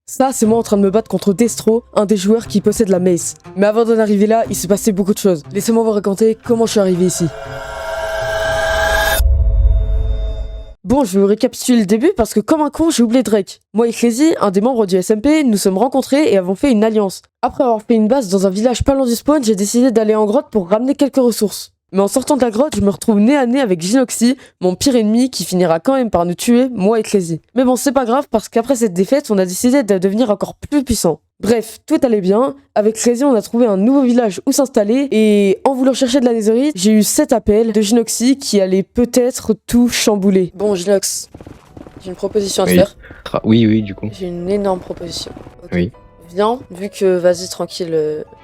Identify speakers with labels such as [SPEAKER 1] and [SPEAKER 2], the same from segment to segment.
[SPEAKER 1] Ça, c'est moi en train de me battre contre Destro, un des joueurs qui possède la mace. Mais avant d'en arriver là, il s'est passé beaucoup de choses. Laissez-moi vous raconter comment je suis arrivé ici. Bon, je vais vous récapituler le début parce que comme un con, j'ai oublié Drake. Moi et Crazy, un des membres du SMP, nous sommes rencontrés et avons fait une alliance. Après avoir fait une base dans un village pas loin du spawn, j'ai décidé d'aller en grotte pour ramener quelques ressources. Mais en sortant de la grotte, je me retrouve nez à nez avec Ginoxy, mon pire ennemi qui finira quand même par nous tuer, moi et Crazy. Mais bon, c'est pas grave parce qu'après cette défaite, on a décidé de devenir encore plus puissant. Bref, tout allait bien. Avec Crazy, on a trouvé un nouveau village où s'installer et en voulant chercher de la netherite, j'ai eu 7 appels de Ginoxy qui allaient peut-être tout chambouler. Bon, Ginox, j'ai une proposition à te faire.
[SPEAKER 2] Oui, du coup.
[SPEAKER 1] J'ai une énorme proposition. Ok.
[SPEAKER 2] Oui.
[SPEAKER 1] Viens, vu que vas-y tranquille,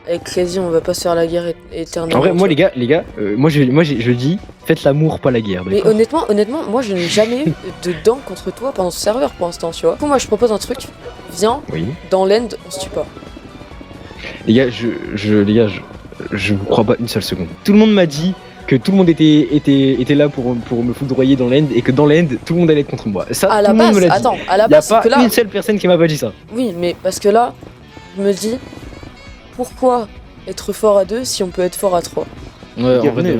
[SPEAKER 1] avec Crazy, on va pas se faire la guerre éternellement.
[SPEAKER 2] En vrai, moi les gars, je dis, faites l'amour, pas la guerre.
[SPEAKER 1] Mais honnêtement, moi je n'ai jamais eu de dents contre toi pendant ce serveur pour l'instant, tu vois. Du coup, moi je propose un truc, viens,
[SPEAKER 2] Oui.
[SPEAKER 1] dans l'end, on se tue pas.
[SPEAKER 2] Les gars, je vous crois pas une seule seconde. Tout le monde m'a dit que tout le monde était là pour me foudroyer dans l'end et que dans l'end, tout le monde allait être contre moi. Ça,
[SPEAKER 1] À
[SPEAKER 2] tout
[SPEAKER 1] la
[SPEAKER 2] le monde
[SPEAKER 1] base,
[SPEAKER 2] me l'a dit.
[SPEAKER 1] attends, à la
[SPEAKER 2] Y a
[SPEAKER 1] base,
[SPEAKER 2] pas
[SPEAKER 1] c'est que là...
[SPEAKER 2] une seule personne qui m'a pas dit ça.
[SPEAKER 1] Oui, mais parce que là, je me dis, pourquoi être fort à 2 si on peut être fort à 3?
[SPEAKER 2] Ouais, en vrai,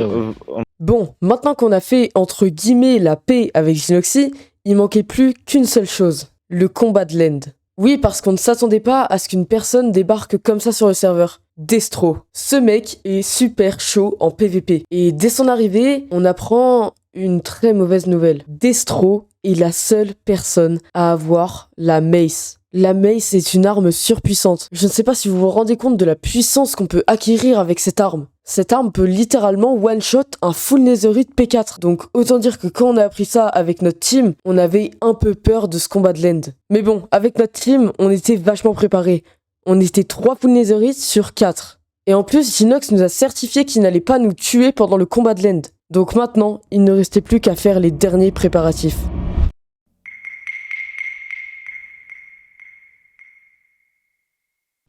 [SPEAKER 1] Bon, maintenant qu'on a fait, entre guillemets, la paix avec Ginoxy, il manquait plus qu'une seule chose, le combat de l'end. Oui, parce qu'on ne s'attendait pas à ce qu'une personne débarque comme ça sur le serveur. Destro. Ce mec est super chaud en PVP. Et dès son arrivée, on apprend une très mauvaise nouvelle. Destro est la seule personne à avoir la mace. La mace est une arme surpuissante. Je ne sais pas si vous vous rendez compte de la puissance qu'on peut acquérir avec cette arme. Cette arme peut littéralement one-shot un full netherite P4. Donc autant dire que quand on a appris ça avec notre team, on avait un peu peur de ce combat de l'end. Mais bon, avec notre team, on était vachement préparés. On était 3 full netherite sur 4. Et en plus, Ginox nous a certifié qu'il n'allait pas nous tuer pendant le combat de l'end. Donc maintenant, il ne restait plus qu'à faire les derniers préparatifs.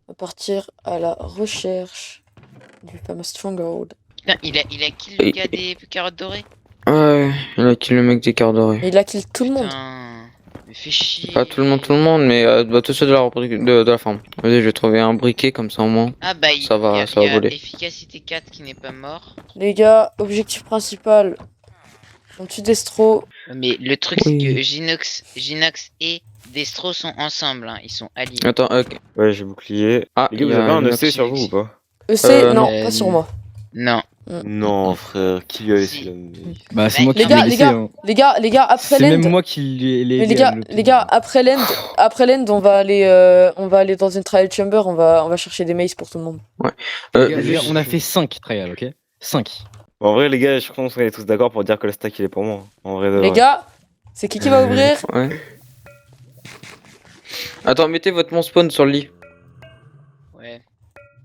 [SPEAKER 1] On va partir à la recherche du fameux Stronghold.
[SPEAKER 3] Putain, il a kill le gars des carottes dorées.
[SPEAKER 4] Ouais, il a kill le mec des cartes dorées.
[SPEAKER 1] Et il a kill tout le monde.
[SPEAKER 3] Putain, me fait chier.
[SPEAKER 4] Pas tout le monde, mais tous ceux de la farm. Vas-y, je vais trouver un briquet comme ça au moins.
[SPEAKER 3] Ah bah
[SPEAKER 4] Ça va
[SPEAKER 3] il y a
[SPEAKER 4] voler.
[SPEAKER 3] efficacité 4 qui n'est pas mort.
[SPEAKER 1] Les gars, objectif principal. On tue Destro.
[SPEAKER 3] Mais le truc
[SPEAKER 4] Oui.
[SPEAKER 3] c'est que Ginox et Destro sont ensemble, hein. Ils sont alliés.
[SPEAKER 4] Attends, ok.
[SPEAKER 5] Ouais, j'ai bouclier.
[SPEAKER 4] Ah,
[SPEAKER 5] Les gars,
[SPEAKER 4] il
[SPEAKER 5] vous
[SPEAKER 4] y a
[SPEAKER 5] avez un
[SPEAKER 4] une
[SPEAKER 5] EC sur vous ou pas?
[SPEAKER 1] EC, non,
[SPEAKER 3] Euh,
[SPEAKER 1] pas sur moi.
[SPEAKER 3] Non.
[SPEAKER 5] Non, frère, qui lui a laissé
[SPEAKER 3] Si.
[SPEAKER 5] la
[SPEAKER 2] Bah, c'est moi qui
[SPEAKER 1] Les gars,
[SPEAKER 2] l'ai
[SPEAKER 1] les
[SPEAKER 2] laissé,
[SPEAKER 1] gars,
[SPEAKER 2] hein.
[SPEAKER 1] les gars, après
[SPEAKER 2] C'est même
[SPEAKER 1] l'end.
[SPEAKER 2] moi qui l'ai
[SPEAKER 1] Mais les gars, après l'end, on va aller dans une trial chamber, on va chercher des maces pour tout le monde.
[SPEAKER 2] Les gars, on a fait 5 trials, ok 5.
[SPEAKER 5] En vrai, les gars, je pense qu'on est tous d'accord pour dire que le stack il est pour moi. En vrai, de
[SPEAKER 1] Les
[SPEAKER 5] vrai.
[SPEAKER 1] gars, c'est qui va ouvrir?
[SPEAKER 4] Ouais. Attends, mettez votre mon spawn sur le lit.
[SPEAKER 3] Ouais.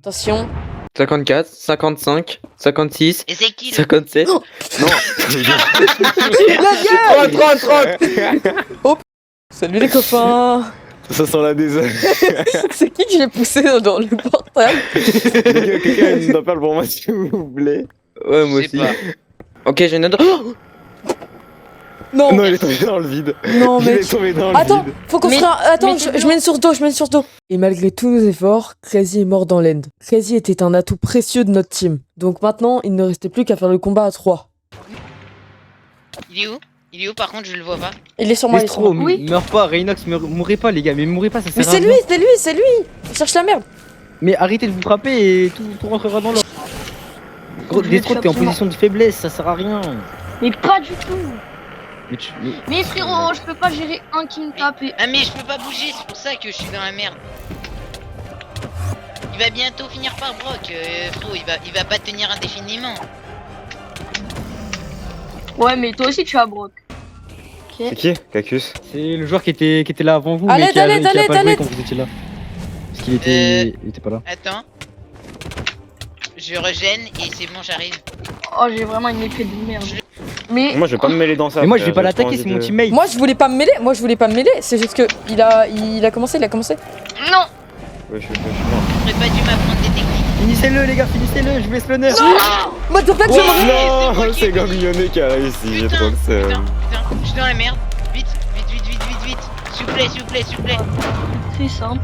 [SPEAKER 1] Attention.
[SPEAKER 4] 54, 55, 56,
[SPEAKER 3] Et c'est qui le
[SPEAKER 4] 57.
[SPEAKER 5] Non.
[SPEAKER 1] La gueule
[SPEAKER 4] 30.
[SPEAKER 1] Salut les copains.
[SPEAKER 5] Ça sent la désole.
[SPEAKER 1] C'est qui que j'ai poussé dans le portail?
[SPEAKER 5] Les gars, quelqu'un a une perle pour moi, s'il vous plaît.
[SPEAKER 4] Ouais, moi
[SPEAKER 3] Je sais
[SPEAKER 4] aussi.
[SPEAKER 3] pas.
[SPEAKER 4] Ok, j'ai une autre. Oh
[SPEAKER 1] Non,
[SPEAKER 5] Non, il est tombé dans le vide.
[SPEAKER 1] non,
[SPEAKER 5] Il
[SPEAKER 1] mais...
[SPEAKER 5] est tombé dans le
[SPEAKER 1] Attends,
[SPEAKER 5] vide.
[SPEAKER 1] faut qu'on se...
[SPEAKER 3] Mais-
[SPEAKER 1] Attends,
[SPEAKER 3] mais c'est
[SPEAKER 1] je mets une source d'eau, Et malgré tous nos efforts, Crazy est mort dans l'end. Crazy était un atout précieux de notre team. Donc maintenant, il ne restait plus qu'à faire le combat à 3.
[SPEAKER 3] Il est où par contre, je le vois pas.
[SPEAKER 1] Il est sur moi, il est sur
[SPEAKER 2] Destro,
[SPEAKER 1] moi.
[SPEAKER 2] meurs pas, Reynox, mourrez pas, les gars, mais mourrez pas, ça sert
[SPEAKER 1] Mais
[SPEAKER 2] à
[SPEAKER 1] c'est
[SPEAKER 2] rien.
[SPEAKER 1] lui, c'est lui. Il cherche la merde.
[SPEAKER 2] Mais arrêtez de vous frapper et tout rentrera dans l'ordre. Gros, Destro, t'es en position de faiblesse, ça sert à rien.
[SPEAKER 6] Mais pas du tout.
[SPEAKER 2] Mais
[SPEAKER 6] Mais frérot, je peux pas gérer un qui me tape et...
[SPEAKER 3] Ah mais je peux pas bouger, c'est pour ça que je suis dans la merde. Il va bientôt finir par Brock, frérot, il va pas tenir indéfiniment.
[SPEAKER 6] Ouais, mais toi aussi tu as Brock.
[SPEAKER 5] C'est qui Cacus?
[SPEAKER 2] c'est le joueur qui était là avant vous,
[SPEAKER 1] Allez,
[SPEAKER 2] mais qui a
[SPEAKER 1] allez,
[SPEAKER 2] pas
[SPEAKER 1] allez,
[SPEAKER 2] joué
[SPEAKER 1] allez.
[SPEAKER 2] quand vous étiez là. Parce qu'il était pas là.
[SPEAKER 3] Attends. Je régène et c'est bon, j'arrive.
[SPEAKER 6] Oh, j'ai vraiment une épée de merde. Mais...
[SPEAKER 5] Moi, je vais pas me mêler dans ça.
[SPEAKER 2] Mais moi je vais
[SPEAKER 5] frère,
[SPEAKER 2] pas
[SPEAKER 5] j'ai
[SPEAKER 2] l'attaquer,
[SPEAKER 5] trop
[SPEAKER 2] c'est mon
[SPEAKER 5] envie de-
[SPEAKER 2] teammate.
[SPEAKER 1] Moi, je voulais pas me mêler. C'est juste que il a commencé.
[SPEAKER 6] Non.
[SPEAKER 5] Ouais, je suis mort.
[SPEAKER 3] J'aurais pas dû m'apprendre des techniques.
[SPEAKER 2] Finissez-le les gars, finissez-le, je vais spawner.
[SPEAKER 1] What the fuck, je me-
[SPEAKER 5] Non, c'est Gambillonné qui a réussi, j'ai trop le seum.
[SPEAKER 3] Putain, je suis dans la merde. Vite. S'il vous plaît.
[SPEAKER 6] fait simple.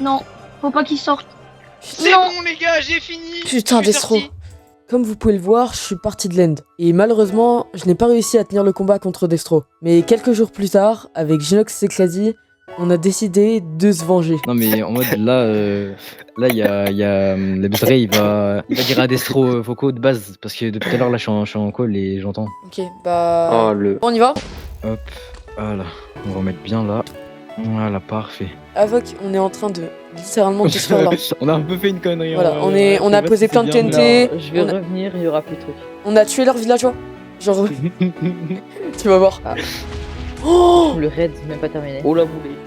[SPEAKER 6] Non, faut pas qu'il sorte.
[SPEAKER 3] C'est
[SPEAKER 6] Non.
[SPEAKER 3] bon les gars, j'ai fini.
[SPEAKER 1] Putain,
[SPEAKER 3] Je suis
[SPEAKER 1] Destro.
[SPEAKER 3] sorti.
[SPEAKER 1] Comme vous pouvez le voir, je suis parti de l'end. Et malheureusement, je n'ai pas réussi à tenir le combat contre Destro. Mais quelques jours plus tard, avec Jinox et Clady, on a décidé de se venger.
[SPEAKER 2] Non mais en mode là, il y a le Bzray, il va dire à Destro Foco de base parce que depuis tout à l'heure là je suis en call et j'entends.
[SPEAKER 1] Ok, bah...
[SPEAKER 4] Oh le.
[SPEAKER 1] On y va?
[SPEAKER 2] Hop, voilà, on va remettre bien là. Voilà, parfait.
[SPEAKER 1] Avoc, on est en train de littéralement détruire là.
[SPEAKER 2] On a un peu fait une connerie.
[SPEAKER 1] Voilà,
[SPEAKER 2] hein,
[SPEAKER 1] on
[SPEAKER 2] je
[SPEAKER 1] a
[SPEAKER 2] sais pas
[SPEAKER 1] posé
[SPEAKER 2] si
[SPEAKER 1] plein de
[SPEAKER 2] c'est bien,
[SPEAKER 1] TNT.
[SPEAKER 7] Alors, je vais
[SPEAKER 1] on a-
[SPEAKER 7] revenir, il y aura plus de trucs.
[SPEAKER 1] On a tué leur villageois. Genre,
[SPEAKER 2] mais-
[SPEAKER 1] tu vas voir.
[SPEAKER 7] Ah.
[SPEAKER 1] Oh,
[SPEAKER 7] Le raid, même pas terminé.
[SPEAKER 4] Oh la boulette.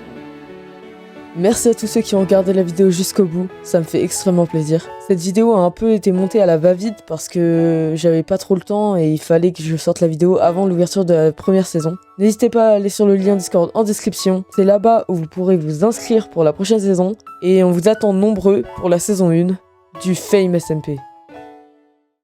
[SPEAKER 1] merci à tous ceux qui ont regardé la vidéo jusqu'au bout, ça me fait extrêmement plaisir. Cette vidéo a un peu été montée à la va-vite parce que j'avais pas trop le temps et il fallait que je sorte la vidéo avant l'ouverture de la première saison. N'hésitez pas à aller sur le lien Discord en description, c'est là-bas où vous pourrez vous inscrire pour la prochaine saison et on vous attend nombreux pour la saison 1 du Fame SMP.